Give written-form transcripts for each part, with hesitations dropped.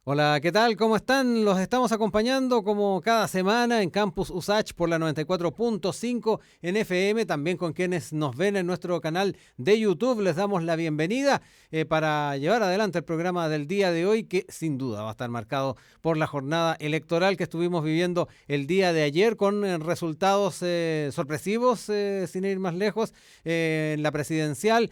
Hola, ¿qué tal? ¿Cómo están? Los estamos acompañando como cada semana en Campus USACH por la 94.5 en FM, también con quienes nos ven en nuestro canal de YouTube. Les damos la bienvenida para llevar adelante el programa del día de hoy, que sin duda va a estar marcado por la jornada electoral que estuvimos viviendo el día de ayer con resultados sorpresivos, sin ir más lejos, en la presidencial.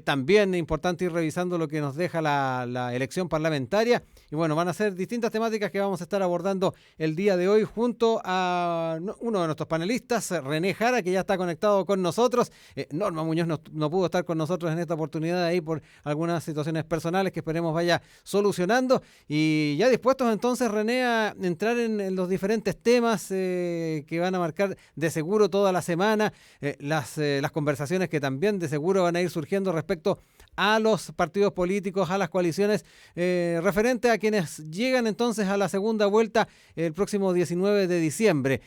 También importante ir revisando lo que nos deja la elección parlamentaria. Y bueno, van a ser distintas temáticas que vamos a estar abordando el día de hoy junto a uno de nuestros panelistas, René Jara, que ya está conectado con nosotros. Norma Muñoz no pudo estar con nosotros en esta oportunidad ahí por algunas situaciones personales que esperemos vaya solucionando. Y ya dispuestos entonces, René, a entrar en los diferentes temas que van a marcar de seguro toda la semana, las conversaciones que también de seguro van a ir surgiendo respecto a los partidos políticos, a las coaliciones, referente a quienes llegan entonces a la segunda vuelta el próximo 19 de diciembre.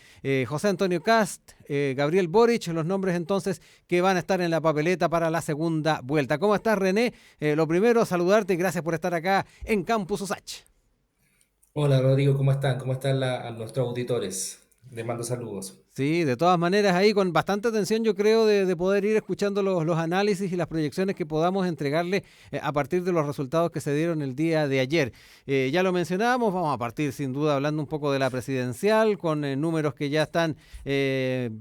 José Antonio Cast, Gabriel Boric, los nombres entonces que van a estar en la papeleta para la segunda vuelta. ¿Cómo estás, René? Lo primero, saludarte y gracias por estar acá en Campus Usach. Hola Rodrigo, ¿cómo están? ¿Cómo están a nuestros auditores? Les mando saludos. Sí, de todas maneras, ahí con bastante atención yo creo de poder ir escuchando los análisis y las proyecciones que podamos entregarle a partir de los resultados que se dieron el día de ayer. Ya lo mencionábamos, vamos a partir sin duda hablando un poco de la presidencial, con números que ya están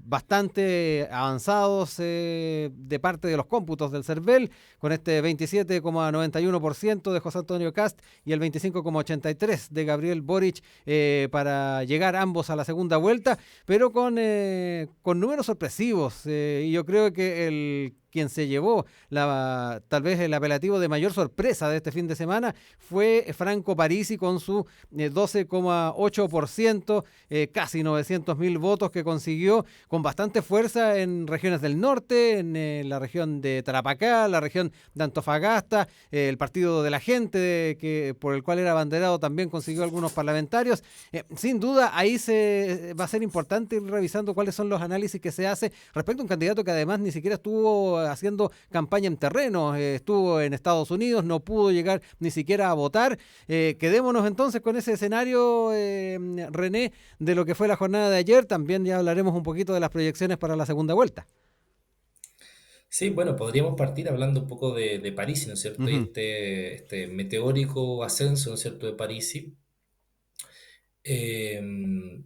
bastante avanzados de parte de los cómputos del CERVEL, con este 27,91% de José Antonio Cast y el 25,83% de Gabriel Boric para llegar ambos a la segunda vuelta, pero con números sorpresivos. Y yo creo que quien se llevó tal vez el apelativo de mayor sorpresa de este fin de semana fue Franco Parisi con su 12,8%, casi 900.000 votos que consiguió con bastante fuerza en regiones del norte, en la región de Tarapacá, la región de Antofagasta, el Partido de la Gente, por el cual era abanderado, también consiguió algunos parlamentarios. Sin duda, ahí va a ser importante ir revisando cuáles son los análisis que se hace respecto a un candidato que además ni siquiera estuvo haciendo campaña en terreno, estuvo en Estados Unidos, no pudo llegar ni siquiera a votar. Quedémonos entonces con ese escenario, René, de lo que fue la jornada de ayer. También ya hablaremos un poquito de las proyecciones para la segunda vuelta. Sí, bueno, podríamos partir hablando un poco de París, ¿no es cierto? Y Ujú. este meteórico ascenso, ¿no es cierto?, de París. Eh,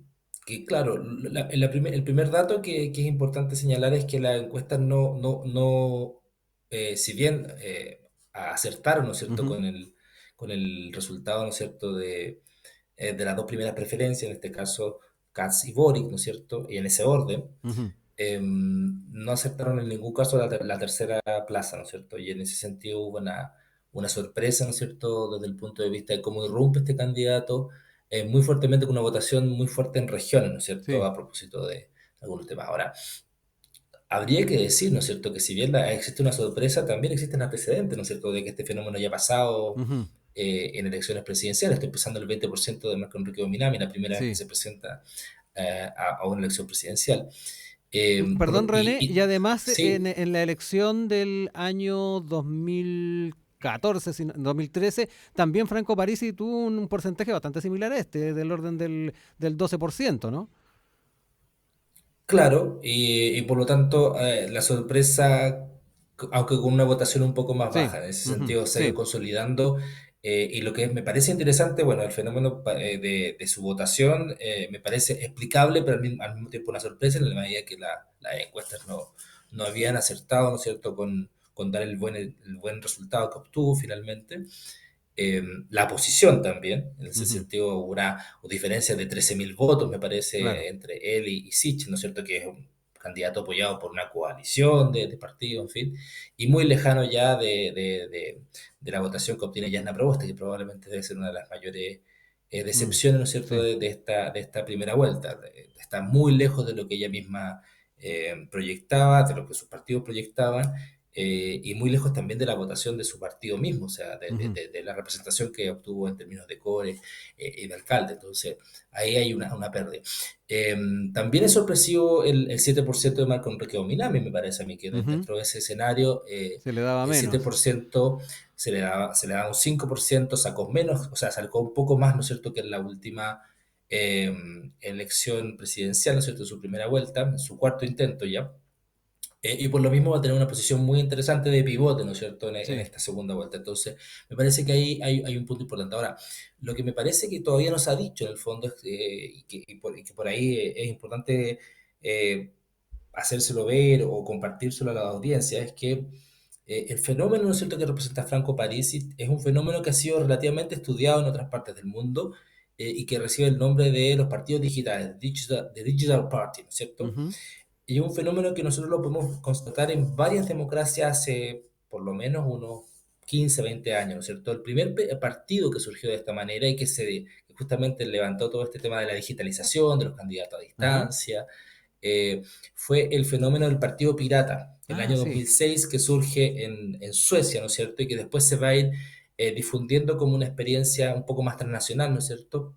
que claro, el primer dato que es importante señalar es que las encuestas si bien acertaron, ¿no es cierto?, Ujú. con el resultado, ¿no es cierto?, de las dos primeras preferencias, en este caso Katz y Boric, ¿no es cierto?, y en ese orden, Ujú. no aceptaron en ningún caso la tercera plaza, ¿no es cierto? Y en ese sentido hubo una sorpresa, ¿no es cierto?, desde el punto de vista de cómo irrumpe este candidato, muy fuertemente con una votación muy fuerte en regiones, ¿no es cierto?, Sí. a propósito de algunos temas. Ahora, habría que decir, ¿no es cierto?, que si bien existe una sorpresa, también existen antecedentes, ¿no es cierto?, de que este fenómeno haya pasado Ujú. en elecciones presidenciales. Estoy pensando en el 20% de Marco Enrique Dominami, la primera vez que Sí. se presenta a una elección presidencial. Eh, Perdón, René, y además sí, en la elección del año 2014, 2013, también Franco Parisi tuvo un porcentaje bastante similar a este, del orden del 12%, ¿no? claro, y por lo tanto la sorpresa, aunque con una votación un poco más Sí. baja, en ese Ujú. sentido se ha ido Sí. consolidando. Y lo que me parece interesante, bueno, el fenómeno de su votación me parece explicable, pero al mismo tiempo una sorpresa en la medida que las encuestas no habían acertado, ¿no es cierto?, con dar el buen resultado que obtuvo finalmente. La posición también, en ese Ujú. sentido, hubo una diferencia de 13.000 votos, me Claro. parece, entre él y Sitch, ¿no es cierto?, que es un candidato apoyado por una coalición de partidos, en fin, y muy lejano ya de la votación que obtiene Jasna Proboste, que probablemente debe ser una de las mayores Mm. decepciones, ¿no es cierto?, Sí. de esta primera vuelta. Está muy lejos de lo que ella misma proyectaba, de lo que sus partidos proyectaban, y muy lejos también de la votación de su partido mismo, o sea, Ujú, de la representación que obtuvo en términos de core y de alcalde. Entonces, ahí hay una pérdida. Eh, También es sorpresivo el 7% de Marco Enrique Ominami, me parece a mí, que ujú. dentro de ese escenario Se le daba el siete menos. por ciento se le da un 5%, sacó menos, o sea, sacó un poco más, ¿no es cierto?, que en la última eh, elección presidencial, ¿no es cierto?, en su primera vuelta, en su cuarto intento ya. Y por lo mismo va a tener una posición muy interesante de pivote, ¿no es cierto?, en Sí. esta segunda vuelta. Entonces, me parece que ahí hay un punto importante. Ahora, lo que me parece que todavía no se ha dicho en el fondo es, y que por ahí es importante eh, hacérselo ver o compartírselo a la audiencia, es que el fenómeno, ¿no es cierto?, que representa Franco Parisi es un fenómeno que ha sido relativamente estudiado en otras partes del mundo y que recibe el nombre de los partidos digitales, the Digital Party, ¿no es cierto? Ujú, Y es un fenómeno que nosotros lo podemos constatar en varias democracias hace por lo menos unos 15 20 años, ¿no es cierto? El primer partido que surgió de esta manera y que justamente levantó todo este tema de la digitalización, de los candidatos a ajá. distancia, eh, fue el fenómeno del Partido Pirata, el Ah, año sí. 2006, que surge en Suecia, ¿no es cierto? Y que después se va a ir difundiendo como una experiencia un poco más transnacional, ¿no es cierto?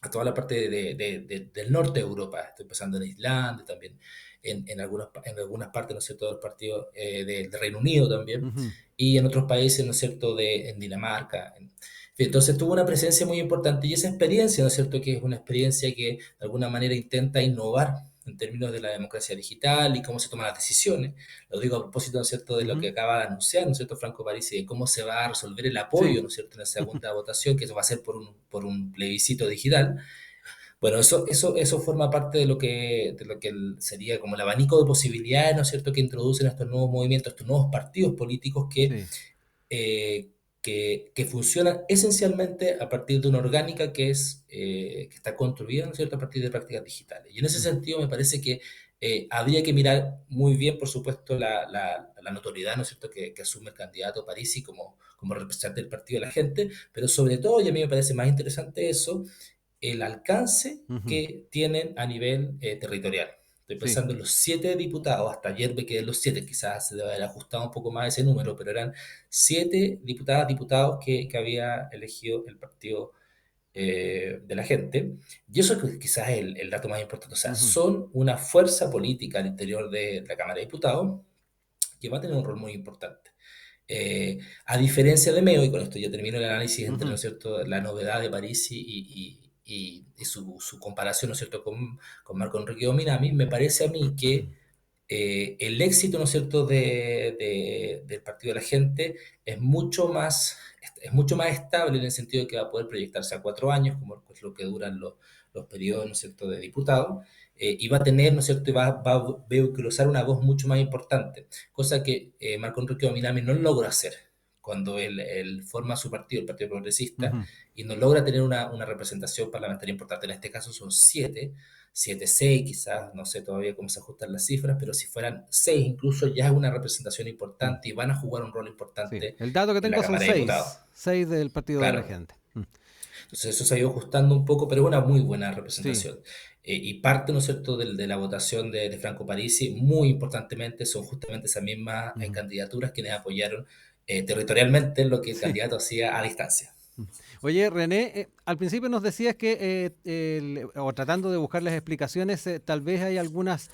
A toda la parte del norte de Europa, estoy pensando en Islandia también, en algunas partes, ¿no es cierto?, del partido del Reino Unido también, Ujú, y en otros países, ¿no es cierto?, en Dinamarca. En fin, entonces tuvo una presencia muy importante y esa experiencia, ¿no es cierto?, que es una experiencia que de alguna manera intenta innovar en términos de la democracia digital y cómo se toman las decisiones. Lo digo a propósito, ¿no es cierto?, de lo que ujú. acaba de anunciar, ¿no es cierto?, Franco Parisi, de cómo se va a resolver el Sí. apoyo, ¿no es cierto?, en la segunda votación, que eso va a ser por un plebiscito digital. Bueno, eso forma parte de lo que sería como el abanico de posibilidades, ¿no es cierto?, que introducen estos nuevos movimientos, estos nuevos partidos políticos Sí. eh, que funcionan esencialmente a partir de una orgánica que está construida, ¿no es cierto?, a partir de prácticas digitales. Y en ese Mm, sentido me parece que habría que mirar muy bien, por supuesto, la notoriedad, ¿no es cierto?, que asume el candidato Parisi como representante del partido de la gente, pero sobre todo, y a mí me parece más interesante eso, el alcance ujú. que tienen a nivel territorial. Estoy Sí. pensando en los 7 diputados, hasta ayer me quedé en los 7, quizás se debe haber ajustado un poco más ese número, pero eran 7 diputadas, diputados que había elegido el partido de la gente. Y eso es quizás el dato más importante. O sea, Ujú, son una fuerza política al interior de la Cámara de Diputados que va a tener un rol muy importante. A diferencia de Meo, y con esto ya termino el análisis entre, ¿no ujú. es cierto?, la novedad de París y su comparación, ¿no es cierto?, con Marco Enrique Dominami, me parece a mí que el éxito, ¿no es cierto?, del Partido de la Gente es mucho más estable en el sentido de que va a poder proyectarse a 4 años, como es lo que duran los periodos, ¿no es cierto?, de diputados, y va a tener, ¿no es cierto?, y va a vehicularizar una voz mucho más importante, cosa que Marco Enrique Dominami no logra hacer cuando él forma su partido, el Partido Progresista, Ujú. y no logra tener una representación parlamentaria importante. En este caso son 7, 7, 6 quizás, no sé todavía cómo se ajustan las cifras, pero si fueran 6 incluso ya es una representación Mm, importante y van a jugar un rol sí. importante El dato que en la tengo son Cámara de Diputados. seis. Seis del Partido de la Claro, Gente. Mm, entonces eso se ha ido ajustando un poco, pero es una muy buena sí. representación. Y parte, ¿no es cierto?, de la votación de Franco Parisi, muy importantemente, son justamente esas mismas Ujú, candidaturas quienes apoyaron territorialmente lo que el sí. candidato hacía a distancia. Mm. Oye, René, al principio nos decías que, o tratando de buscar las explicaciones, tal vez hay algunas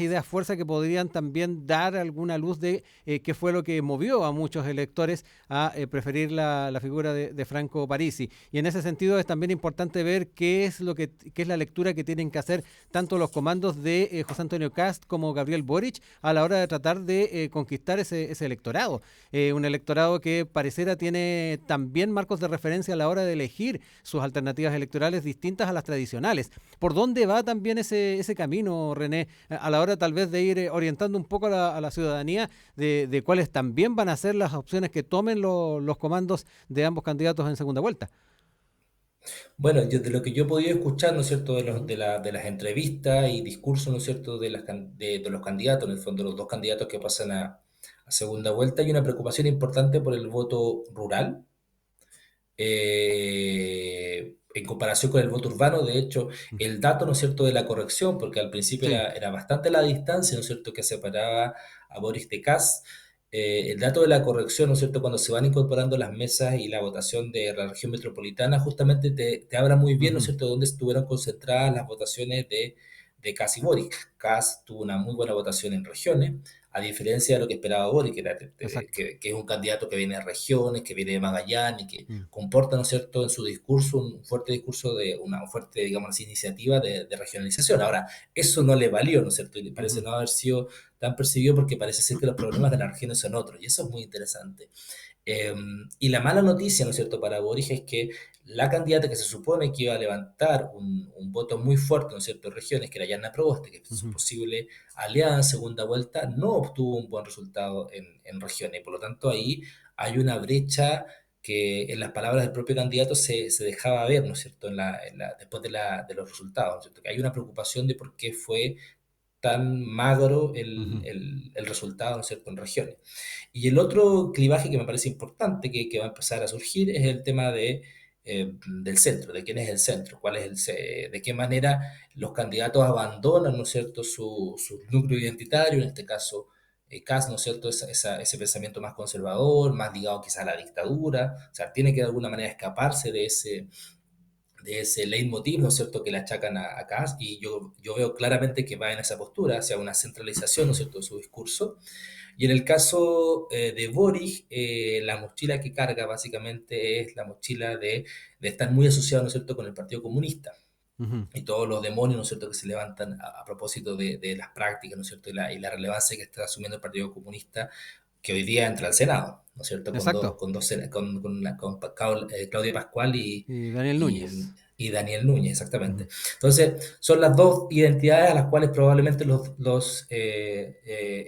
ideas fuerzas que podrían también dar alguna luz de qué fue lo que movió a muchos electores a preferir la figura de Franco Parisi. Y en ese sentido es también importante ver qué es la lectura que tienen que hacer tanto los comandos de José Antonio Cast como Gabriel Boric a la hora de tratar de conquistar ese electorado. Un electorado que pareciera tiene también marcos de referencia a la hora de elegir sus alternativas electorales distintas a las tradicionales. ¿Por dónde va también ese camino, René, a la hora tal vez de ir orientando un poco a la ciudadanía de cuáles también van a ser las opciones que tomen los comandos de ambos candidatos en segunda vuelta? Bueno, de lo que yo he podido escuchar, ¿no es cierto?, Ujú. de las entrevistas y discursos, ¿no es cierto?, de los candidatos, en el fondo, los dos candidatos que pasan a segunda vuelta, hay una preocupación importante por el voto rural, en comparación con el voto urbano. De hecho, el dato, ¿no es cierto?, de la corrección, porque al principio Sí. era bastante la distancia, ¿no es cierto?, que separaba a Boris de Kass, el dato de la corrección, ¿no es cierto?, cuando se van incorporando las mesas y la votación de la región metropolitana, justamente te habla muy bien, ¿no es Ujú. cierto?, dónde estuvieron concentradas las votaciones de Kast y Boric. Kast tuvo una muy buena votación en regiones, a diferencia de lo que esperaba Boric, Exacto. que es un candidato que viene de regiones, que viene de Magallanes, y que Mm. comporta, ¿no es cierto?, en su discurso un fuerte discurso de una fuerte, digamos así, iniciativa de regionalización. Ahora, eso no le valió, ¿no es cierto?, y le parece Ujú. no haber sido tan percibido porque parece ser que los problemas de las regiones son otros, y eso es muy interesante. Y la mala noticia, ¿no es cierto?, para Boric es que la candidata que se supone que iba a levantar un voto muy fuerte, ¿no es cierto?, en regiones, que era Yanna Proboste, que es su Ujú. posible aliada en segunda vuelta, no obtuvo un buen resultado en regiones. Por lo tanto, ahí hay una brecha que en las palabras del propio candidato se dejaba ver, ¿no es cierto?, después de los resultados, ¿no es cierto?, que hay una preocupación de por qué fue tan magro Ujú. el resultado, ¿no es cierto?, en regiones. Y el otro clivaje que me parece importante que va a empezar a surgir es el tema del centro, de quién es el centro, de qué manera los candidatos abandonan, ¿no es cierto?, su núcleo identitario, en este caso Kast, ¿no es cierto?, ese pensamiento más conservador, más ligado quizá a la dictadura, o sea, tiene que de alguna manera escaparse de ese leitmotiv, ¿no es cierto?, que le achacan a Kast, y yo veo claramente que va en esa postura, hacia una centralización, ¿no es cierto?, de su discurso. Y en el caso de Boric, la mochila que carga básicamente es la mochila de estar muy asociado, ¿no es cierto?, con el Partido Comunista Ujú. y todos los demonios, ¿no es cierto?, que se levantan a propósito de las prácticas, ¿no es cierto?, y la relevancia que está asumiendo el Partido Comunista, que hoy día entra al Senado, ¿no es cierto?, con, dos, Exacto. con, dos, con Claudia Pascual Y Daniel y, Núñez. y Daniel Núñez, exactamente. Ujú. Entonces, son las dos identidades a las cuales probablemente en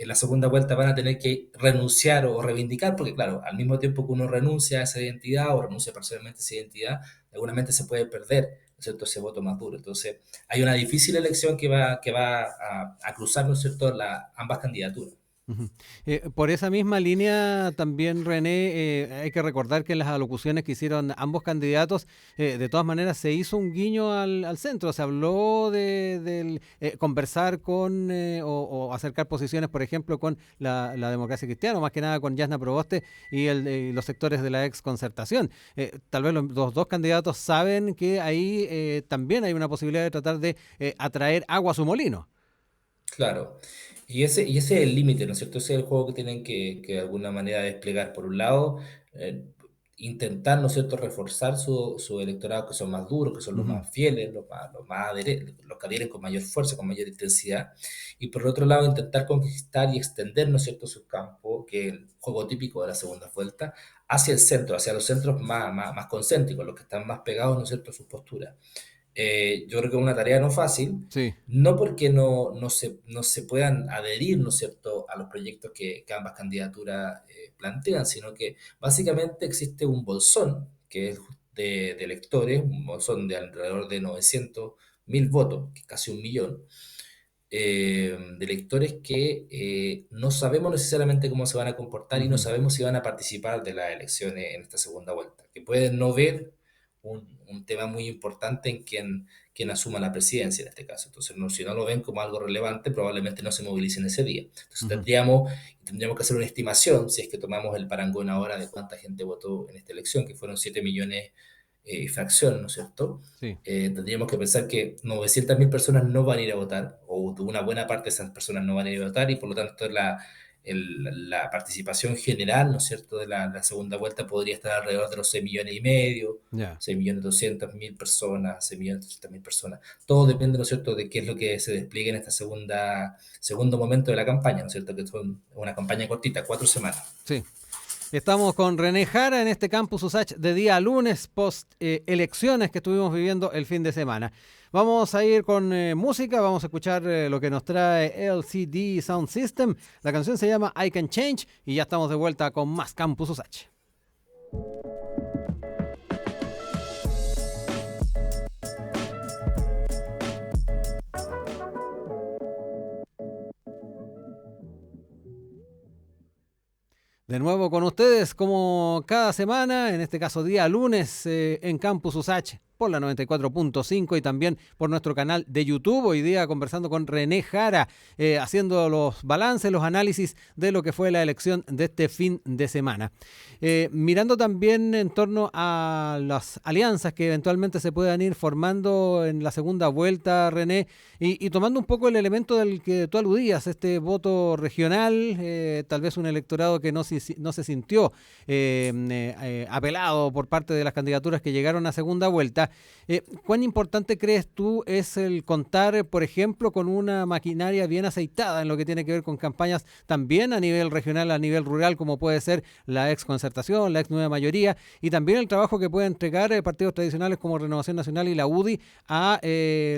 la segunda vuelta van a tener que renunciar o reivindicar, porque claro, al mismo tiempo que uno renuncia a esa identidad o renuncia parcialmente a esa identidad, seguramente se puede perder, ¿no es cierto?, ese voto más duro. Entonces, hay una difícil elección que va a cruzar, ¿no es cierto?, ambas candidaturas. Ujú. Por esa misma línea también, René, hay que recordar que en las alocuciones que hicieron ambos candidatos, de todas maneras se hizo un guiño al centro, se habló del conversar con o acercar posiciones, por ejemplo, con la democracia cristiana, o más que nada con Yasna Proboste y los sectores de la ex concertación. Tal vez los dos candidatos saben que ahí también hay una posibilidad de tratar de atraer agua a su molino. Claro. Y ese es el límite, ¿no es cierto? Ese es el juego que tienen que de alguna manera desplegar. Por un lado, eh, intentar, ¿no es cierto?, reforzar su electorado, que son más duros, que son los Ujú. más fieles, los que adhieren con mayor fuerza, con mayor intensidad. Y por otro lado, intentar conquistar y extender, ¿no es cierto?, su campo, que es el juego típico de la segunda vuelta, hacia el centro, hacia los centros más concéntricos, los que están más pegados, ¿no es cierto?, a sus posturas. Yo creo que es una tarea no fácil, Sí. no porque no se puedan adherir, ¿no es cierto?, a los proyectos que ambas candidaturas plantean, sino que básicamente existe un bolsón que es de electores, un bolsón de alrededor de 900.000 votos, que es casi 1 millón, de electores que no sabemos necesariamente cómo se van a comportar y no Ujú. sabemos si van a participar de las elecciones en esta segunda vuelta, que pueden no ver un tema muy importante en quien asuma la presidencia en este caso. Entonces, si no lo ven como algo relevante, probablemente no se movilicen ese día. Entonces, Ujú. tendríamos que hacer una estimación, si es que tomamos el parangón ahora de cuánta gente votó en esta elección, que fueron 7 millones fracción, ¿no es cierto? Sí. Tendríamos que pensar que 900.000 personas no van a ir a votar, o una buena parte de esas personas no van a ir a votar, y por lo tanto la participación general, ¿no es cierto?, de la segunda vuelta podría estar alrededor de los 6,5 millones, Ya. 6,200,000 personas, 6,300,000 personas. Todo depende, ¿no es cierto?, de qué es lo que se despliegue en esta segundo momento de la campaña, ¿no es cierto?, que es una campaña cortita, 4 semanas. Sí. Estamos con René Jara en este Campus USACH de día lunes post elecciones que estuvimos viviendo el fin de semana. Vamos a ir con música, vamos a escuchar lo que nos trae LCD Sound System. La canción se llama I Can Change y ya estamos de vuelta con más Campus USACH. De nuevo con ustedes como cada semana, en este caso día lunes en Campus USACH por la 94.5 y también por nuestro canal de YouTube. Hoy día conversando con René Jara, haciendo los balances, los análisis de lo que fue la elección de este fin de semana. Mirando también en torno a las alianzas que eventualmente se puedan ir formando en la segunda vuelta, René, y tomando un poco el elemento del que tú aludías, este voto regional, tal vez un electorado que no se sintió apelado por parte de las candidaturas que llegaron a segunda vuelta. ¿Cuán importante crees tú es el contar, por ejemplo, con una maquinaria bien aceitada en lo que tiene que ver con campañas también a nivel regional, a nivel rural, como puede ser la ex concertación, la ex nueva mayoría, y también el trabajo que puede entregar partidos tradicionales como Renovación Nacional y la UDI a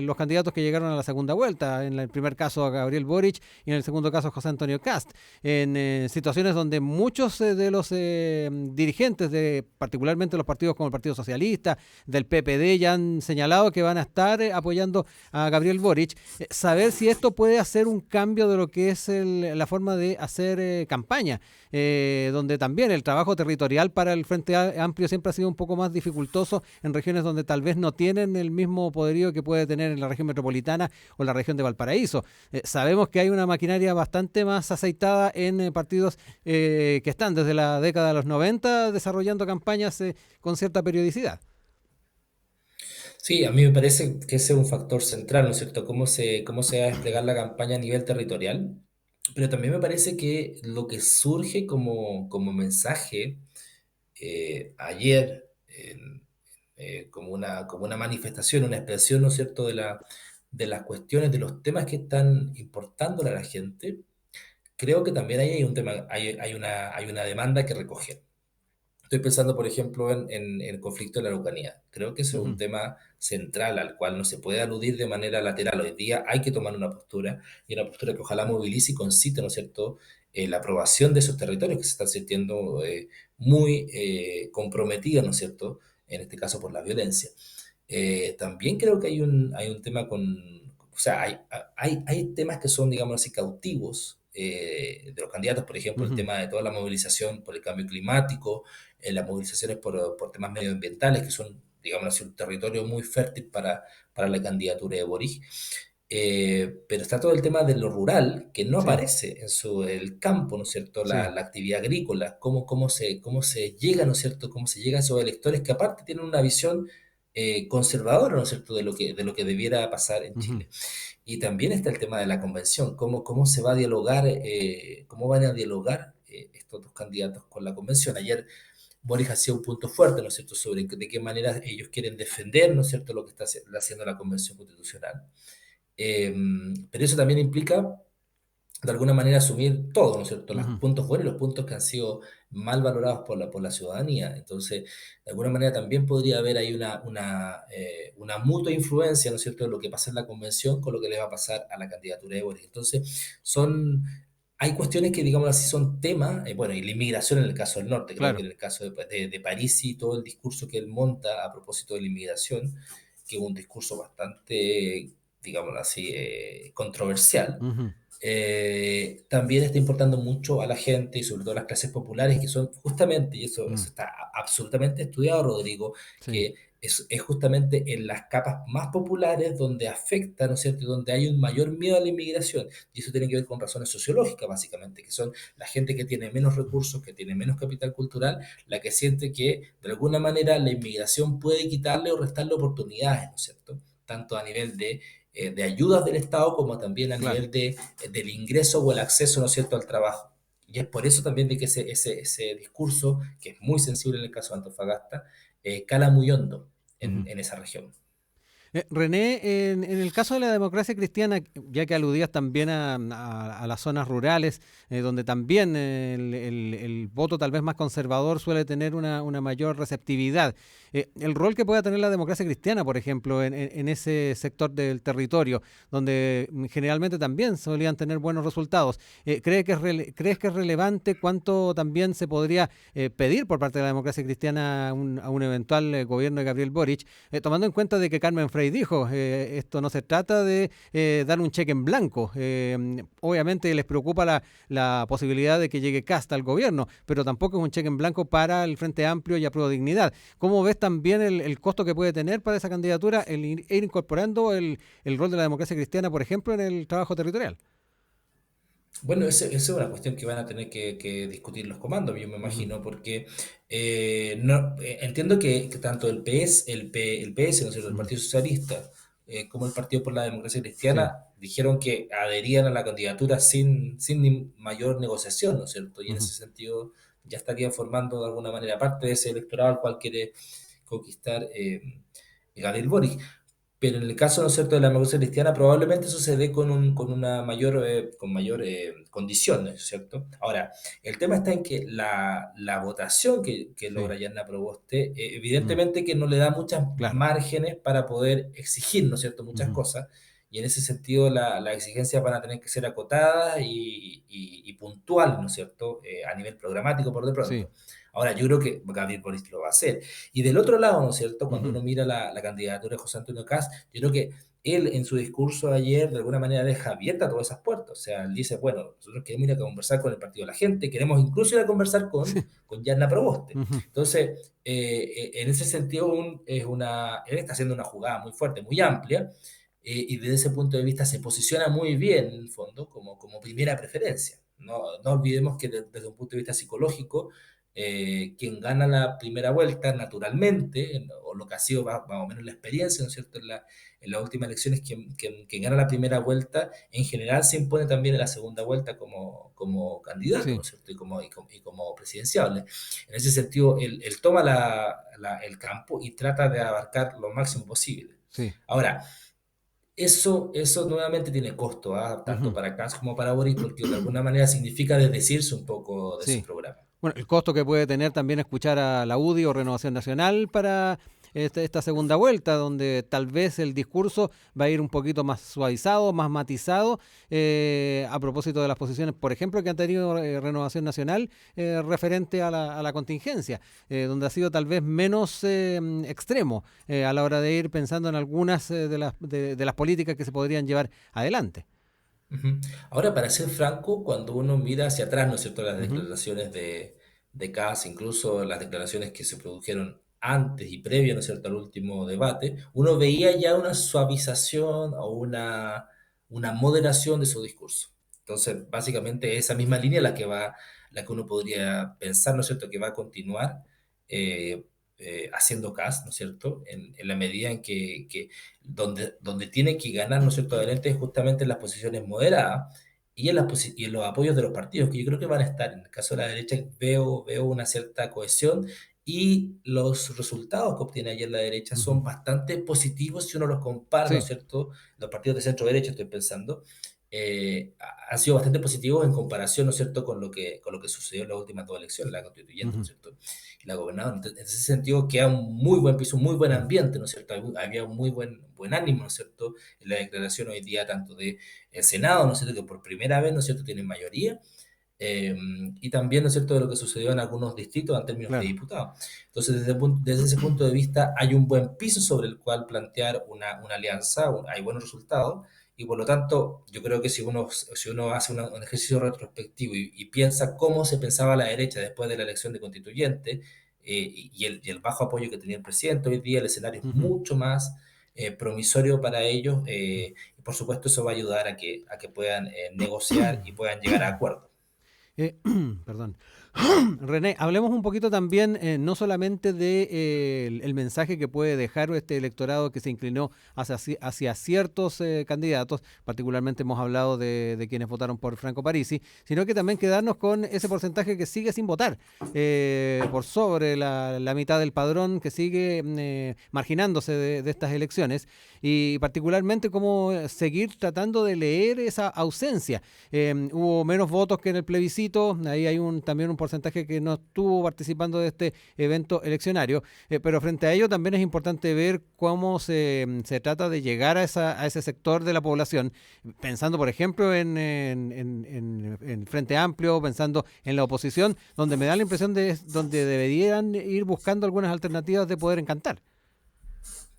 los candidatos que llegaron a la segunda vuelta? En el primer caso a Gabriel Boric y en el segundo caso a José Antonio Kast, en situaciones donde muchos de los dirigentes de particularmente los partidos como el Partido Socialista, del PPD, ya han señalado que van a estar apoyando a Gabriel Boric. Saber si esto puede hacer un cambio de lo que es la forma de hacer campaña, donde también el trabajo territorial para el Frente Amplio siempre ha sido un poco más dificultoso en regiones donde tal vez no tienen el mismo poderío que puede tener en la región metropolitana o la región de Valparaíso. Sabemos que hay una maquinaria bastante más aceitada en partidos que están desde la década de los 90 desarrollando campañas con cierta periodicidad. Sí, a mí me parece que ese es un factor central, ¿no es cierto? Cómo se va a desplegar la campaña a nivel territorial, pero también me parece que lo que surge como mensaje ayer, como una manifestación, una expresión, ¿no es cierto?, de las cuestiones, de los temas que están importándole a la gente. Creo que también ahí hay un tema, hay una demanda que recoger. Estoy pensando, por ejemplo, en el conflicto de la Araucanía. Creo que ese es un Uh-huh. tema central al cual no se puede aludir de manera lateral. Hoy día hay que tomar una postura, y una postura que ojalá movilice y concite, ¿no es cierto?, la aprobación de esos territorios que se están sintiendo muy comprometidos, ¿no es cierto?, en este caso por la violencia. También creo que hay un tema o sea, hay temas que son, digamos así, cautivos de los candidatos, por ejemplo, el Uh-huh. tema de toda la movilización por el cambio climático, las movilizaciones por temas medioambientales, que son, digamos así, un territorio muy fértil para la candidatura de Boric. Pero está todo el tema de lo rural, que no Sí. aparece el campo, ¿no es cierto? La, Sí. la actividad agrícola, cómo se llega, ¿no es cierto? Cómo se llega a esos electores que aparte tienen una visión conservadora, ¿no es cierto?, de lo que debiera pasar en Uh-huh. Chile. Y también está el tema de la convención, cómo se va a dialogar, cómo van a dialogar estos dos candidatos con la convención. Ayer Boris hacía un punto fuerte, ¿no es cierto?, sobre de qué manera ellos quieren defender, ¿no es cierto?, lo que está haciendo la Convención Constitucional. Eh, pero eso también implica, de alguna manera, asumir todo, ¿no es cierto?, los Uh-huh. puntos buenos y los puntos que han sido mal valorados por la ciudadanía. Entonces, de alguna manera también podría haber ahí una mutua influencia, ¿no es cierto?, de lo que pasa en la convención con lo que le va a pasar a la candidatura de Boris. Entonces, hay cuestiones que, digamos así, son temas, bueno, y la inmigración en el caso del norte, creo que Claro. en el caso de París y todo el discurso que él monta a propósito de la inmigración, que es un discurso bastante, digámoslo así, controversial, Uh-huh. también está importando mucho a la gente y sobre todo a las clases populares, que son justamente, y eso Uh-huh. está absolutamente estudiado, Rodrigo, Sí. que es justamente en las capas más populares donde afecta, ¿no es cierto?, donde hay un mayor miedo a la inmigración. Y eso tiene que ver con razones sociológicas, básicamente, que son la gente que tiene menos recursos, que tiene menos capital cultural, la que siente que de alguna manera la inmigración puede quitarle o restarle oportunidades, ¿no es cierto?, tanto a nivel de ayudas del Estado como también a Claro. nivel del ingreso o el acceso, ¿no es cierto?, al trabajo. Y es por eso también de que ese discurso, que es muy sensible en el caso de Antofagasta, cala muy hondo en, Uh-huh. en esa región. René, en el caso de la democracia cristiana, ya que aludías también a las zonas rurales, donde también el voto tal vez más conservador suele tener una mayor receptividad, el rol que pueda tener la democracia cristiana, por ejemplo, en ese sector del territorio, donde generalmente también solían tener buenos resultados, ¿crees que es relevante cuánto también se podría pedir por parte de la democracia cristiana a un eventual gobierno de Gabriel Boric, tomando en cuenta de que Carmen Frey dijo, esto no se trata de dar un cheque en blanco. Obviamente les preocupa la posibilidad de que llegue Kast al gobierno, pero tampoco es un cheque en blanco para el Frente Amplio y Apruebo Dignidad. ¿Cómo ves también el costo que puede tener para esa candidatura el ir incorporando el rol de la democracia cristiana, por ejemplo, en el trabajo territorial. Bueno, esa es una cuestión que van a tener que discutir los comandos, yo me Ujú. imagino, porque no, entiendo que tanto el PS, ¿no es cierto?, el Ujú. Partido Socialista, como el Partido por la Democracia Sí. Cristiana, dijeron que adherían a la candidatura sin ni mayor negociación, ¿no es cierto? Y en Ujú. ese sentido ya estarían formando de alguna manera parte de ese electorado al cual quiere conquistar Gabriel Boric. Pero en el caso, ¿no es cierto?, de la democracia cristiana, probablemente eso se dé con una mayor, con mayor condición, ¿no es cierto? Ahora, el tema está en que la votación que Sí. logra Yanna Proboste, Mm. evidentemente que no le da muchas Claro. márgenes para poder exigir, ¿no es cierto?, muchas Ujú. cosas. Y en ese sentido, las exigencias van a tener que ser acotadas y puntuales, ¿no es cierto?, a nivel programático por de Sí. pronto. Ahora, yo creo que Gabriel Boric lo va a hacer. Y del otro lado, ¿no es cierto? Cuando Ujú. uno mira la candidatura de José Antonio Kast, yo creo que él en su discurso de ayer de alguna manera deja abierta todas esas puertas. O sea, él dice, bueno, nosotros queremos ir a conversar con el Partido de la Gente, queremos incluso ir a conversar Sí. con Yanna Proboste. Ujú. Entonces, en ese sentido, él está haciendo una jugada muy fuerte, muy amplia, y desde ese punto de vista se posiciona muy bien, en el fondo, como primera preferencia. No olvidemos que desde un punto de vista psicológico, quien gana la primera vuelta naturalmente, o lo que ha sido más o menos la experiencia, ¿no es cierto?, en las últimas elecciones, quien gana la primera vuelta en general se impone también en la segunda vuelta como candidato, ¿no Sí. es cierto?, y como presidenciable. En ese sentido, él toma el campo y trata de abarcar lo máximo posible. Sí. Ahora, eso nuevamente tiene costo, ¿ah? Tanto Ujú. para Kass como para Boris, porque de alguna manera significa desdecirse un poco de su Sí. programa. Bueno, el costo que puede tener también escuchar a la UDI o Renovación Nacional para esta segunda vuelta, donde tal vez el discurso va a ir un poquito más suavizado, más matizado, a propósito de las posiciones, por ejemplo, que han tenido Renovación Nacional referente a la contingencia, donde ha sido tal vez menos extremo a la hora de ir pensando en algunas de las políticas que se podrían llevar adelante. Ujú. Ahora, para ser franco, cuando uno mira hacia atrás, ¿no es cierto?, las Ujú. declaraciones de Kass, incluso las declaraciones que se produjeron antes y previo, ¿no es cierto?, al último debate, uno veía ya una suavización o una moderación de su discurso. Entonces, básicamente, esa misma línea la que uno podría pensar, ¿no es cierto?, que va a continuar eh, haciendo Kass, ¿no es cierto?, en la medida en que donde tiene que ganar, ¿no es cierto?, adelante es justamente en las posiciones moderadas y en los apoyos de los partidos, que yo creo que van a estar. En el caso de la derecha veo una cierta cohesión y los resultados que obtiene ayer la derecha Ujú. son bastante positivos si uno los compara, ¿no es Sí. cierto?, los partidos de centro-derecha, estoy pensando, han sido bastante positivos en comparación, ¿no es cierto?, con lo que sucedió en las últimas dos elecciones, la constituyente, ¿no es Ujú. cierto?, y la gobernadora. Entonces, en ese sentido queda un muy buen piso, un muy buen Mm. ambiente, ¿no es cierto? Había un muy buen ánimo, ¿no es cierto?, en la declaración hoy día, tanto del Senado, ¿no es cierto?, que por primera vez, ¿no es cierto?, tienen mayoría, eh, y también, ¿no es cierto?, de lo que sucedió en algunos distritos en términos de Claro. diputados. Entonces, desde ese punto de vista, hay un buen piso sobre el cual plantear una alianza, hay buenos resultados, y por lo tanto, yo creo que si uno hace un ejercicio retrospectivo y piensa cómo se pensaba la derecha después de la elección de constituyente, y el bajo apoyo que tenía el presidente, hoy día el escenario es Ujú. mucho más promisorio para ellos, y por supuesto eso va a ayudar a que puedan negociar y puedan llegar a acuerdos. Eh, perdón. René, hablemos un poquito también, no solamente de, el mensaje que puede dejar este electorado que se inclinó hacia ciertos candidatos, particularmente hemos hablado de quienes votaron por Franco Parisi, sino que también quedarnos con ese porcentaje que sigue sin votar, por sobre la mitad del padrón que sigue marginándose de estas elecciones, y particularmente cómo seguir tratando de leer esa ausencia. Hubo menos votos que en el plebiscito, ahí hay también un porcentaje que no estuvo participando de este evento eleccionario, pero frente a ello también es importante ver cómo se trata de llegar a ese sector de la población, pensando por ejemplo en Frente Amplio, pensando en la oposición, donde me da la impresión de donde deberían ir buscando algunas alternativas de poder encantar.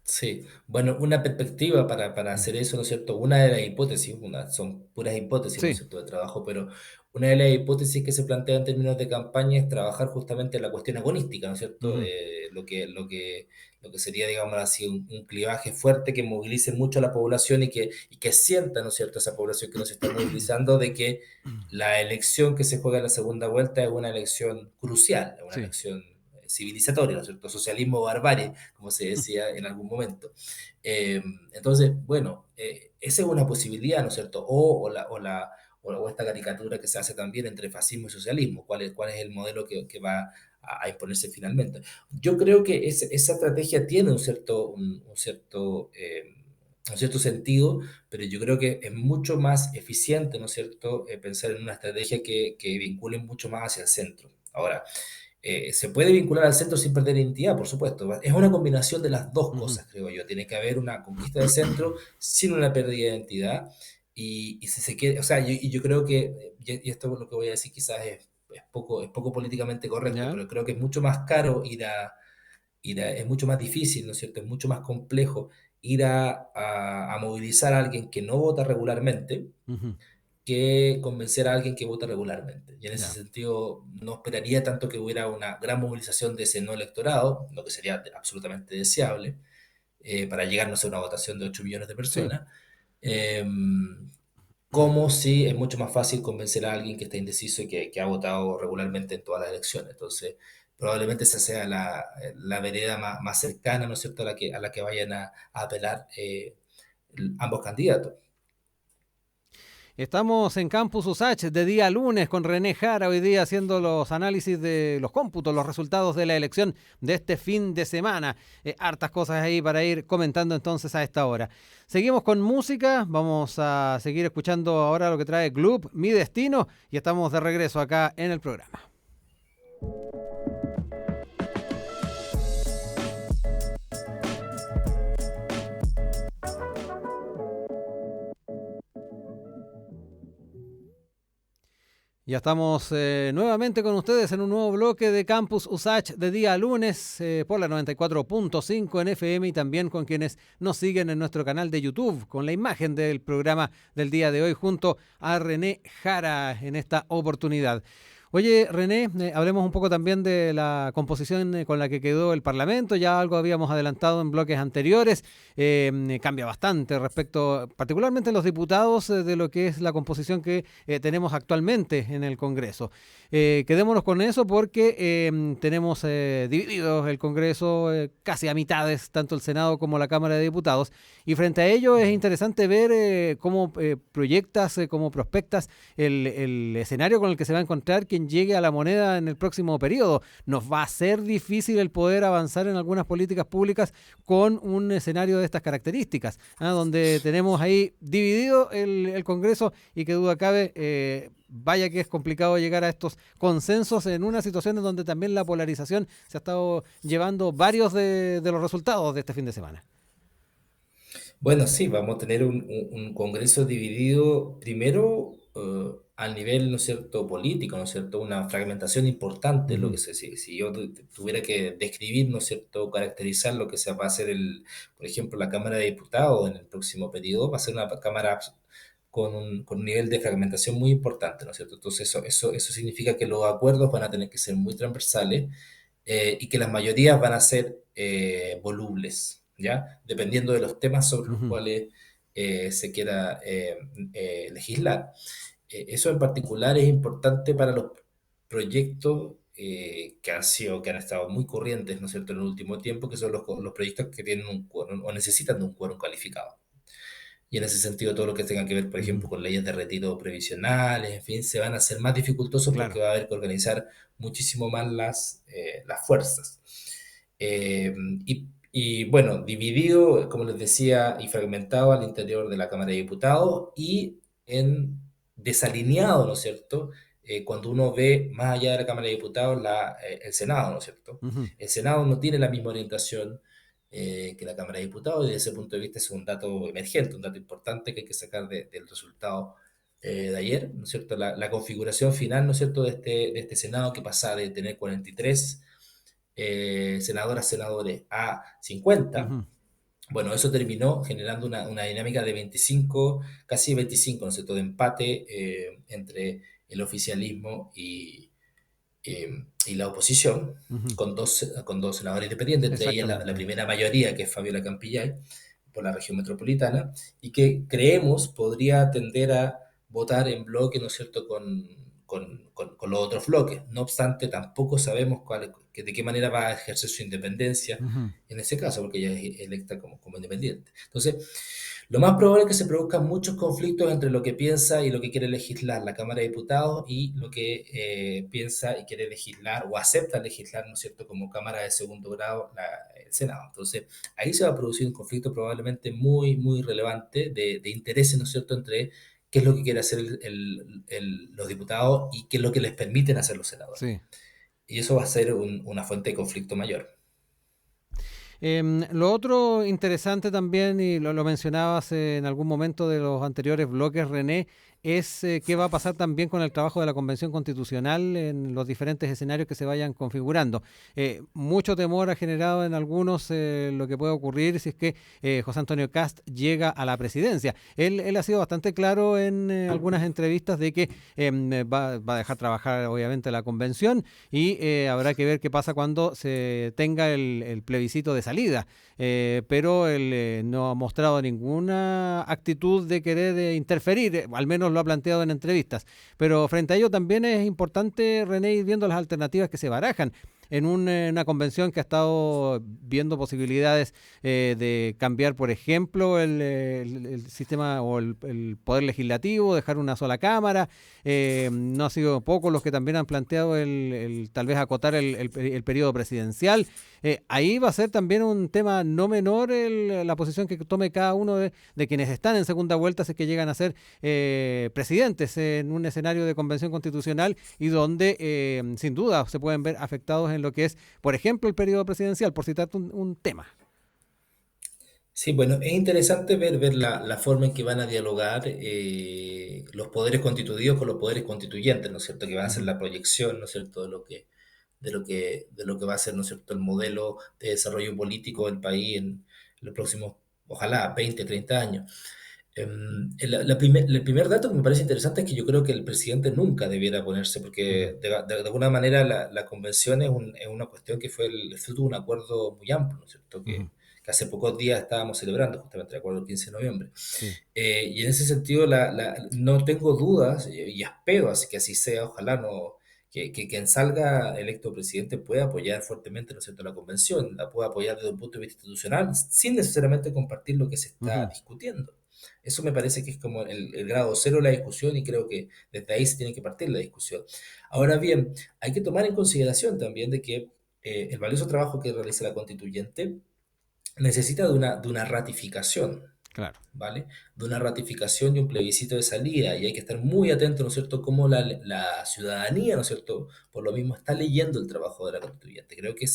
Sí, bueno, una perspectiva para Mm. hacer eso, ¿no es cierto? Una de las hipótesis, son puras hipótesis, ¿no es Sí. cierto?, de trabajo, pero una de las hipótesis que se plantea en términos de campaña es trabajar justamente la cuestión agonística, ¿no es cierto? Ujú. Lo que sería, digamos así, un clivaje fuerte que movilice mucho a la población y que sienta, ¿no es cierto?, esa población que nos está movilizando de que la elección que se juega en la segunda vuelta es una elección crucial, es una Sí. elección civilizatoria, ¿no es cierto? Socialismo o barbarie, como se decía en algún momento. Eh, entonces, bueno, esa es una posibilidad, ¿no es cierto? O esta caricatura que se hace también entre fascismo y socialismo, cuál es el modelo que va a imponerse finalmente. Yo creo que esa estrategia tiene un cierto sentido, pero yo creo que es mucho más eficiente, ¿no es cierto?, pensar en una estrategia que vincule mucho más hacia el centro. Ahora, se puede vincular al centro sin perder identidad, por supuesto. Es una combinación de las dos Ujú. cosas, creo yo. Tiene que haber una conquista del centro sin una pérdida de identidad. Y si se quiere, o sea, yo creo que, y esto es lo que voy a decir quizás es poco políticamente correcto, ¿Ya? pero creo que es mucho más caro es mucho más difícil, ¿no es cierto? Es mucho más complejo ir a movilizar a alguien que no vota regularmente Ujú. que convencer a alguien que vota regularmente. Y en ese Ya. sentido, no esperaría tanto que hubiera una gran movilización de ese no electorado, lo que sería absolutamente deseable, para llegar, no sé, a una votación de 8 millones de Sí. personas, eh, como si es mucho más fácil convencer a alguien que está indeciso y que ha votado regularmente en todas las elecciones. Entonces, probablemente esa sea la vereda más cercana, ¿no es cierto?, a la que vayan a apelar ambos candidatos. Estamos en Campus Usach de día lunes con René Jara hoy día haciendo los análisis de los cómputos, los resultados de la elección de este fin de semana. Hartas cosas ahí para ir comentando entonces a esta hora. Seguimos con música, vamos a seguir escuchando ahora lo que trae Gloop, Mi Destino, y estamos de regreso acá en el programa. Ya estamos nuevamente con ustedes en un nuevo bloque de Campus Usach de día lunes por la 94.5 en FM y también con quienes nos siguen en nuestro canal de YouTube con la imagen del programa del día de hoy junto a René Jara en esta oportunidad. Oye, René, hablemos un poco también de la composición con la que quedó el Parlamento. Ya algo habíamos adelantado en bloques anteriores. Cambia bastante respecto, particularmente en los diputados, de lo que es la composición que tenemos actualmente en el Congreso. Quedémonos con eso porque tenemos dividido el Congreso casi a mitades, tanto el Senado como la Cámara de Diputados. Y frente a ello es interesante ver cómo proyectas, cómo prospectas el escenario con el que se va a encontrar quien llegue a la moneda en el próximo periodo. Nos va a ser difícil el poder avanzar en algunas políticas públicas con un escenario de estas características, donde tenemos ahí dividido el Congreso y que duda cabe, vaya que es complicado llegar a estos consensos en una situación en donde también la polarización se ha estado llevando varios de los resultados de este fin de semana. Bueno, sí, vamos a tener un Congreso dividido primero al nivel, ¿no es cierto?, político, ¿no es cierto?, una fragmentación importante, lo Ujú. que si yo tuviera que describir, ¿no es cierto?, caracterizar lo que se va a hacer por ejemplo, la Cámara de Diputados en el próximo periodo, va a ser una Cámara con un nivel de fragmentación muy importante, ¿no es cierto? Entonces eso significa que los acuerdos van a tener que ser muy transversales y que las mayorías van a ser volubles, ¿ya? Dependiendo de los temas sobre los Ujú. cuales se quiera legislar. Eso en particular es importante para los proyectos que han estado muy corrientes, ¿no es cierto?, en el último tiempo, que son los proyectos que tienen un quórum o necesitan de un quórum calificado. Y en ese sentido, todo lo que tenga que ver, por Ujú. ejemplo, con leyes de retiro previsionales, en fin, se van a hacer más dificultosos porque Claro. va a haber que organizar muchísimo más las fuerzas. Eh, bueno, dividido, como les decía, y fragmentado al interior de la Cámara de Diputados y desalineado, ¿no es cierto? Cuando uno ve más allá de la Cámara de Diputados el Senado, ¿no es cierto? Ujú. El Senado no tiene la misma orientación que la Cámara de Diputados, y desde ese punto de vista es un dato emergente, un dato importante que hay que sacar del resultado de ayer, ¿no es cierto? La configuración final, ¿no es cierto?, de este Senado, que pasa de tener 43 senadoras, senadores a 50, Ujú. Bueno, eso terminó generando una dinámica de 25, casi 25, ¿no es cierto?, de empate entre el oficialismo y la oposición, Ujú. con dos senadores independientes, entre ellas la Exactamente. primera mayoría, que es Fabiola Campillay, por la región metropolitana, y que creemos podría tender a votar en bloque, ¿no es cierto?, con los otros bloques. No obstante, tampoco sabemos de qué manera va a ejercer su independencia Ujú. en ese caso, porque ella es electa como independiente. Entonces, lo más probable es que se produzcan muchos conflictos entre lo que piensa y lo que quiere legislar la Cámara de Diputados y lo que piensa y quiere legislar o acepta legislar, ¿no es cierto?, como Cámara de segundo grado, el Senado. Entonces, ahí se va a producir un conflicto probablemente muy, muy relevante de intereses, ¿no es cierto?, entre qué es lo que quiere hacer los diputados y qué es lo que les permiten hacer los senadores. Sí. Y eso va a ser una fuente de conflicto mayor. Lo otro interesante también, y lo mencionabas en algún momento de los anteriores bloques, René, es qué va a pasar también con el trabajo de la Convención Constitucional en los diferentes escenarios que se vayan configurando. Mucho temor ha generado en algunos lo que puede ocurrir si es que José Antonio Cast llega a la presidencia. Él ha sido bastante claro en algunas entrevistas de que va a dejar trabajar obviamente la convención y habrá que ver qué pasa cuando se tenga el plebiscito de salida. Pero él no ha mostrado ninguna actitud de querer interferir, al menos lo ha planteado en entrevistas. Pero frente a ello también es importante, René, ir viendo las alternativas que se barajan en una convención que ha estado viendo posibilidades de cambiar, por ejemplo, el sistema o el poder legislativo, dejar una sola cámara. No ha sido pocos los que también han planteado tal vez acotar el periodo presidencial. Ahí va a ser también un tema no menor la posición que tome cada uno de quienes están en segunda vuelta, si es que llegan a ser presidentes en un escenario de convención constitucional y donde sin duda se pueden ver afectados en lo que es, por ejemplo, el periodo presidencial, por citar un tema. Sí, bueno, es interesante ver la forma en que van a dialogar los poderes constituidos con los poderes constituyentes, ¿no es cierto? Que van a hacer Ujú. la proyección, ¿no es cierto?, de lo que va a ser, ¿no es cierto?, el modelo de desarrollo político del país en los próximos, ojalá, 20, 30 años. El primer dato que me parece interesante es que yo creo que el presidente nunca debiera ponerse, Ujú. porque de alguna manera la convención es una cuestión que fue el fruto de un acuerdo muy amplio, ¿no es cierto? Ujú. Que hace pocos días estábamos celebrando, justamente el acuerdo del 15 de noviembre. Sí. Y en ese sentido, no tengo dudas, y espero así que así sea, ojalá no, que quien salga electo presidente pueda apoyar fuertemente, ¿no es cierto?, la convención, la pueda apoyar desde un punto de vista institucional, sin necesariamente compartir lo que se está Ujú. discutiendo. Eso me parece que es como el grado cero de la discusión y creo que desde ahí se tiene que partir la discusión. Ahora bien, hay que tomar en consideración también de que el valioso trabajo que realiza la constituyente necesita de una ratificación, Claro. ¿vale? De una ratificación y un plebiscito de salida, y hay que estar muy atento, ¿no es cierto?, cómo la ciudadanía, ¿no es cierto?, por lo mismo está leyendo el trabajo de la constituyente. Creo que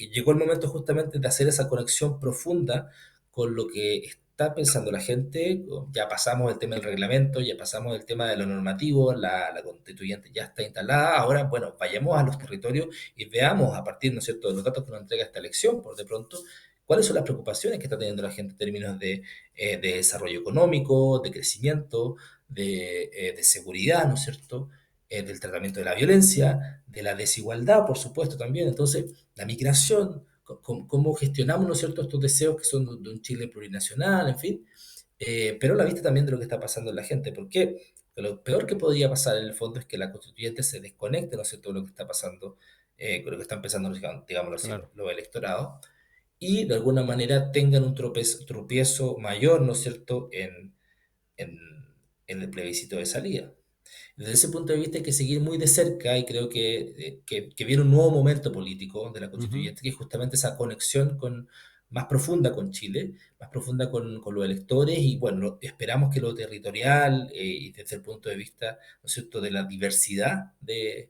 llegó el momento justamente de hacer esa conexión profunda con lo que está pensando la gente. Ya pasamos el tema del reglamento, ya pasamos el tema de lo normativo, la constituyente ya está instalada. Ahora, bueno, vayamos a los territorios y veamos a partir, ¿no es cierto?, de los datos que nos entrega esta elección, por de pronto, cuáles son las preocupaciones que está teniendo la gente en términos de desarrollo económico, de crecimiento, de seguridad, ¿no es cierto? Del tratamiento de la violencia, de la desigualdad, por supuesto, también. Entonces, la migración, cómo gestionamos, ¿no es cierto?, estos deseos que son de un Chile plurinacional, en fin. Pero a la vista también de lo que está pasando en la gente. ¿Por qué? Porque lo peor que podría pasar en el fondo es que la constituyente se desconecte, ¿no es cierto?, de lo que está pasando, con lo que están pensando, digámoslo así, Claro. los electorados, y de alguna manera tengan un tropiezo mayor, ¿no es cierto?, en, en el plebiscito de salida. Desde ese punto de vista hay que seguir muy de cerca y creo que viene un nuevo momento político de la Ujú. constituyente, que es justamente esa conexión más profunda con Chile, más profunda con los electores y bueno, esperamos que lo territorial y desde el punto de vista, ¿no es cierto?, de la diversidad de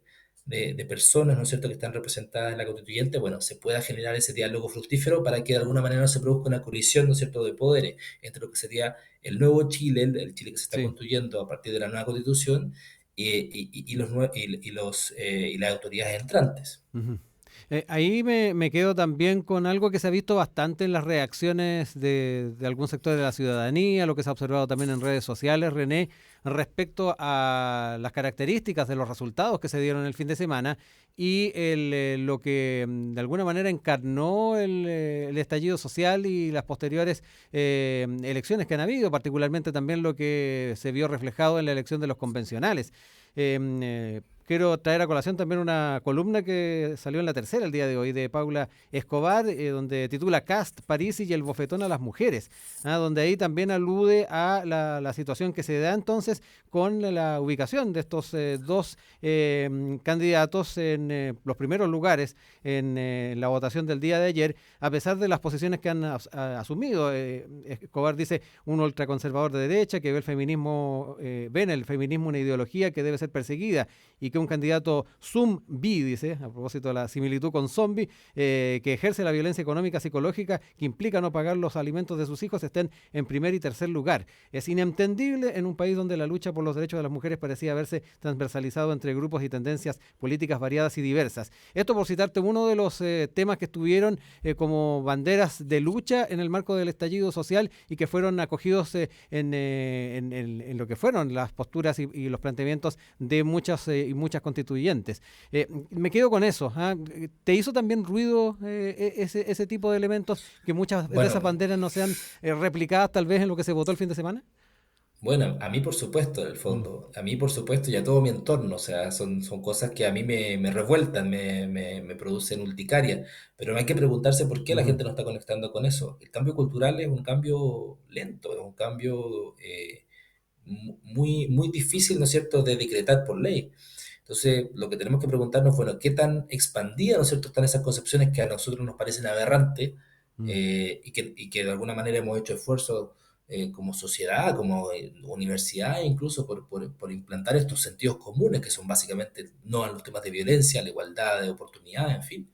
personas, ¿no es cierto?, que están representadas en la constituyente, bueno, se pueda generar ese diálogo fructífero para que de alguna manera no se produzca una colisión, ¿no es cierto?, de poderes entre lo que sería el nuevo Chile, el Chile que se está Sí. construyendo a partir de la nueva constitución y las autoridades entrantes. Ujú. Ahí me quedo también con algo que se ha visto bastante en las reacciones de algún sector de la ciudadanía, lo que se ha observado también en redes sociales, René, respecto a las características de los resultados que se dieron el fin de semana y lo que de alguna manera encarnó el estallido social y las posteriores elecciones que han habido, particularmente también lo que se vio reflejado en la elección de los convencionales. Quiero traer a colación también una columna que salió en La Tercera el día de hoy de Paula Escobar, donde titula Cast, Parisi y el bofetón a las mujeres, donde ahí también alude a la situación que se da entonces con la ubicación de estos dos candidatos en los primeros lugares en la votación del día de ayer, a pesar de las posiciones que han asumido. Escobar dice un ultraconservador de derecha que ve el feminismo, ve en el feminismo una ideología que debe ser perseguida y que un candidato zombie, dice, a propósito de la similitud con zombie, que ejerce la violencia económica psicológica que implica no pagar los alimentos de sus hijos, estén en primer y tercer lugar. Es inentendible en un país donde la lucha por los derechos de las mujeres parecía haberse transversalizado entre grupos y tendencias políticas variadas y diversas. Esto por citarte uno de los temas que estuvieron como banderas de lucha en el marco del estallido social y que fueron acogidos en lo que fueron las posturas y los planteamientos de muchas y muchas constituyentes. Me quedo con eso. ¿Ah? ¿Te hizo también ruido ese tipo de elementos que muchas de esas Bueno, banderas no sean replicadas tal vez en lo que se votó el fin de semana? bueno, a mí por supuesto, en el Mm, fondo, a mí por supuesto y a todo mi entorno, o sea, son cosas que a mí me revueltan, me producen urticaria, pero hay que preguntarse por qué la ujú, gente no está conectando con eso. El cambio cultural es un cambio lento, es un cambio muy difícil, ¿no es cierto?, de decretar por ley. Entonces, lo que tenemos que preguntarnos, bueno, ¿qué tan expandidas, ¿no es cierto?, están esas concepciones que a nosotros nos parecen aberrantes mm, y que de alguna manera hemos hecho esfuerzos como sociedad, como universidad, incluso por implantar estos sentidos comunes, que son básicamente no a los temas de violencia, la igualdad de oportunidades, en fin,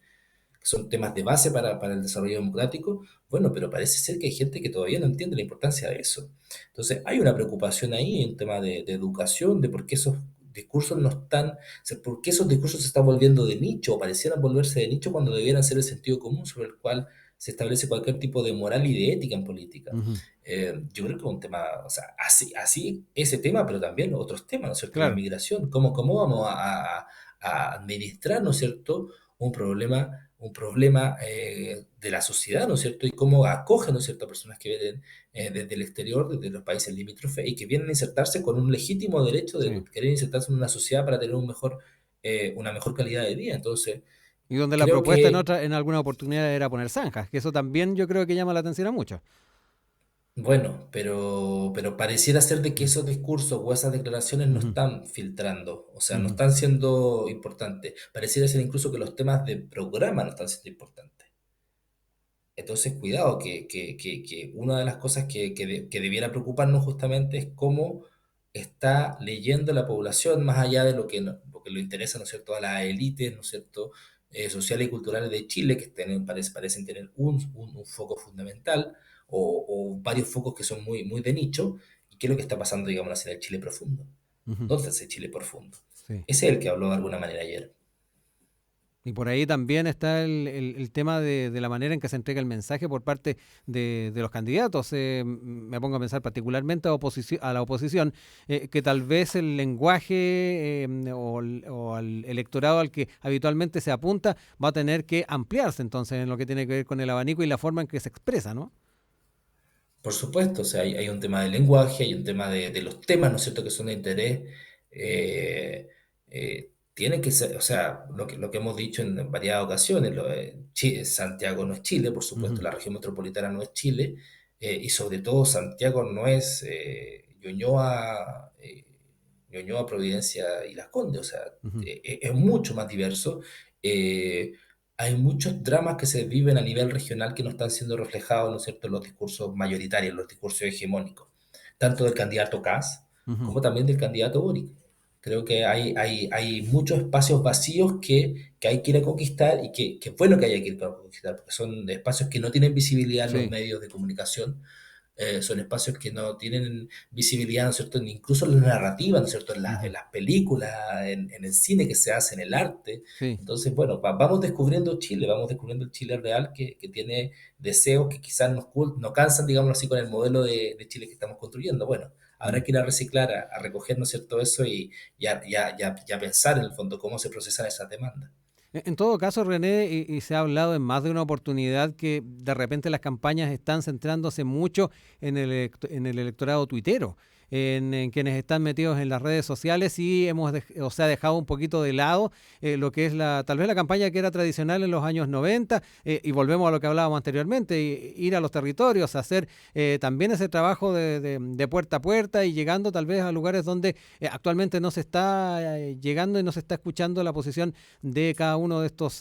que son temas de base para el desarrollo democrático. Bueno, pero parece ser que hay gente que todavía no entiende la importancia de eso. Entonces, hay una preocupación ahí en tema de educación, de por qué esos discursos no están, o sea, por qué esos discursos se están volviendo de nicho, o parecieran volverse de nicho cuando debieran ser el sentido común sobre el cual se establece cualquier tipo de moral y de ética en política. ujú. Yo creo que es un tema, o sea, así ese tema, pero también otros temas, ¿no es cierto? La Claro. inmigración, cómo vamos a administrar, ¿no es cierto? Un problema de la sociedad, ¿no es cierto? Y cómo acoge, ¿no es cierto?, a personas que vienen desde el exterior, desde los países limítrofes, y que vienen a insertarse con un legítimo derecho de Sí. querer insertarse en una sociedad para tener una mejor calidad de vida. Entonces, Y donde la creo propuesta que, en alguna oportunidad era poner zanjas, que eso también yo creo que llama la atención a muchos. bueno, pero pareciera ser de que Mm, esos discursos o esas declaraciones no ujú, están filtrando, o sea, no ujú, están siendo importantes. Pareciera ser incluso que los temas de programa no están siendo importantes. Entonces, cuidado, que una de las cosas que debiera preocuparnos justamente es cómo está leyendo la población más allá de lo que le interesa, ¿no es cierto?, a las élites, ¿no es cierto?, sociales y culturales de Chile, que parecen tener un foco fundamental o varios focos que son muy de nicho, y qué es lo que está pasando, digamos así, en el Chile profundo. ujú. ¿Dónde está ese Chile profundo? Sí. Ese es el que habló de alguna manera ayer. Y por ahí también está el tema de la manera en que se entrega el mensaje por parte de los candidatos. Me pongo a pensar particularmente a la oposición, que tal vez el lenguaje o al electorado al que habitualmente se apunta va a tener que ampliarse entonces en lo que tiene que ver con el abanico y la forma en que se expresa, ¿no? Por supuesto, o sea, hay un tema de lenguaje, hay un tema de los temas, ¿no es cierto?, que son de interés. Tiene que ser, o sea, lo que hemos dicho en varias ocasiones, Santiago no es Chile, por supuesto, Ujú, la región metropolitana no es Chile, y sobre todo Santiago no es Ñuñoa, Providencia y Las Condes, o sea, ujú, es mucho más diverso. eh, Hay muchos dramas que se viven a nivel regional que no están siendo reflejados, ¿no es cierto?, en los discursos mayoritarios, en los discursos hegemónicos, tanto del candidato Kass ujú. como también del candidato Boric. Creo que hay muchos espacios vacíos que hay que ir a conquistar y que es bueno que haya que ir a conquistar, porque son espacios que no tienen visibilidad en los Sí. medios de comunicación, son espacios que no tienen visibilidad, ¿no es cierto?, incluso en la narrativa, ¿no es cierto?, en Ujú. las películas, en el cine que se hace, en el arte. Sí. Entonces, bueno, vamos descubriendo Chile, vamos descubriendo el Chile real que tiene deseos que quizás no cansan, digamos así, con el modelo de Chile que estamos construyendo. Bueno, habrá Mm. que ir a reciclar, a recoger, ¿no es cierto?, eso y a pensar en el fondo cómo se procesan esas demandas. En todo caso, René, y se ha hablado en más de una oportunidad que de repente las campañas están centrándose mucho en el electorado tuitero, en quienes están metidos en las redes sociales y o sea, dejado un poquito de lado lo que es tal vez la campaña que era tradicional en los años 90 y volvemos a lo que hablábamos anteriormente, ir a los territorios, hacer también ese trabajo de puerta a puerta y llegando tal vez a lugares donde actualmente no se está llegando y no se está escuchando la posición de cada uno de estos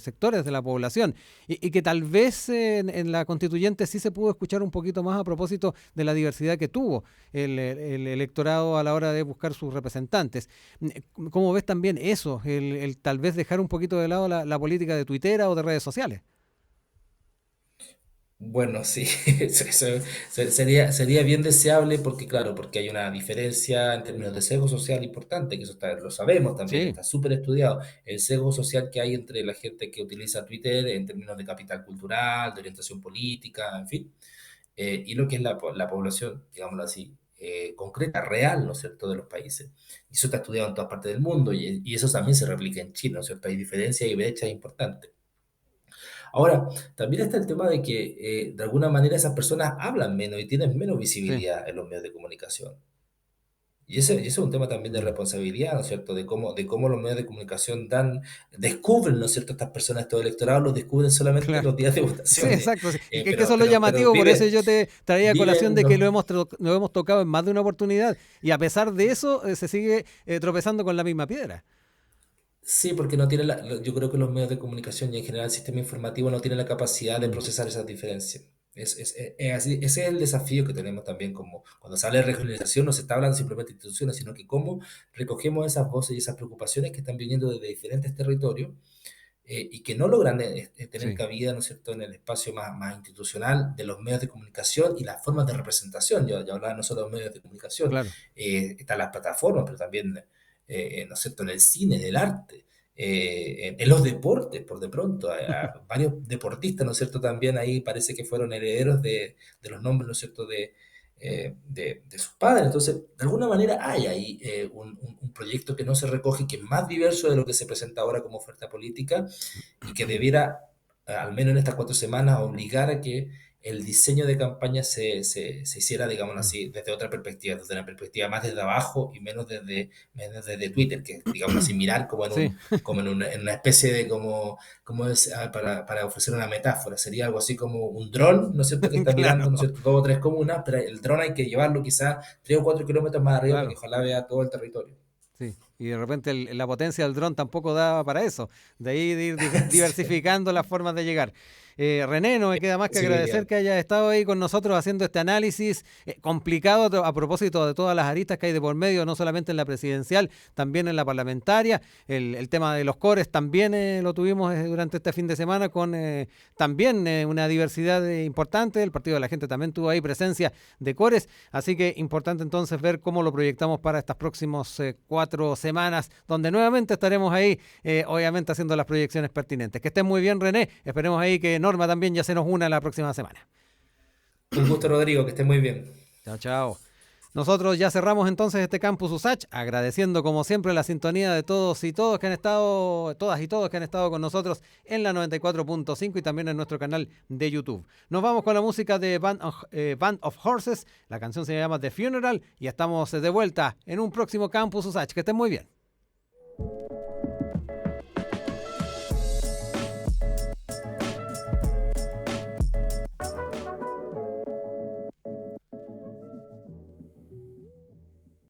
sectores de la población y que tal vez en la constituyente sí se pudo escuchar un poquito más a propósito de la diversidad que tuvo el electorado a la hora de buscar sus representantes. ¿Cómo ves también eso, el tal vez dejar un poquito de lado la política de tuitera o de redes sociales? Bueno, sí, sería bien deseable porque, claro, porque hay una diferencia en términos de sesgo social importante, que eso lo sabemos también, Sí, está súper estudiado, el sesgo social que hay entre la gente que utiliza Twitter en términos de capital cultural, de orientación política, en fin, y lo que es la población, digámoslo así, concreta, real, ¿no es cierto?, de los países. Y eso está estudiado en todas partes del mundo y eso también se replica en Chile, ¿no es cierto? Hay diferencias y brechas importantes. Ahora, también está el tema de que de alguna manera esas personas hablan menos y tienen menos sí. visibilidad en los medios de comunicación. Y ese es un tema también de Mm. responsabilidad, ¿no es cierto? De cómo los medios de comunicación descubren, ¿no es cierto?, estas personas, estos electorados los descubren solamente en Claro. los días de Sí, votaciones, exacto. Sí. Y que eso pero, es lo pero, pero llamativo, por eso yo te traía a colación viven, de que ¿no? lo hemos tocado en más de una oportunidad y a pesar de eso se sigue tropezando con la misma piedra. Sí, porque no tiene yo creo que los medios de comunicación y en general el sistema informativo no tiene la capacidad de Mm. procesar esas diferencias. Ese es el desafío que tenemos también, como cuando sale de regionalización no se está hablando simplemente de instituciones, sino que cómo recogemos esas voces y esas preocupaciones que están viniendo desde diferentes territorios y que no logran tener Sí, cabida, ¿no es cierto?, en el espacio más institucional de los medios de comunicación y las formas de representación. Ya hablaba no solo de los medios de comunicación, claro. están las plataformas, pero también, ¿no es cierto?, en el cine, en el arte, en los deportes, por de pronto. A varios deportistas, ¿no es cierto?, también ahí parece que fueron herederos de los nombres, ¿no es cierto?, de sus padres. Entonces, de alguna manera hay ahí un proyecto que no se recoge, que es más diverso de lo que se presenta ahora como oferta política y que debiera, al menos en estas 4 semanas, obligar a que el diseño de campaña se hiciera, digamos Mm. así, desde otra perspectiva, desde una perspectiva más desde abajo y menos desde Twitter, que digamos así, mirar como en Sí, un, como en una especie de como es, para ofrecer una metáfora, sería algo así como un dron, ¿no es cierto?, que está claro, mirando, ¿no es cierto?, 2 o 3 comunas, pero el dron hay que llevarlo quizás 3 o 4 kilómetros más arriba para que claro. ojalá vea todo el territorio. Sí. Y de repente la potencia del dron tampoco daba para eso. De ahí de ir Sí, diversificando las formas de llegar. René, no me queda más que agradecer posibilidad. que hayas estado ahí con nosotros haciendo este análisis complicado a propósito de todas las aristas que hay de por medio, no solamente en la presidencial, también en la parlamentaria. El tema de los cores también lo tuvimos durante este fin de semana con también una diversidad importante. El Partido de la Gente también tuvo ahí presencia de cores. Así que importante entonces ver cómo lo proyectamos para estas próximas 4 semanas, donde nuevamente estaremos ahí, obviamente haciendo las proyecciones pertinentes. Que estén muy bien, René. Esperemos ahí que Norma también ya se nos una la próxima semana. Un gusto, Rodrigo, que esté muy bien. Chao, chao. Nosotros ya cerramos entonces este Campus USACH, agradeciendo como siempre la sintonía de todos y todos que han estado, todas y todos que han estado con nosotros en la 94.5 y también en nuestro canal de YouTube. Nos vamos con la música de Band of Horses, la canción se llama The Funeral y estamos de vuelta en un próximo Campus USACH. Que estén muy bien.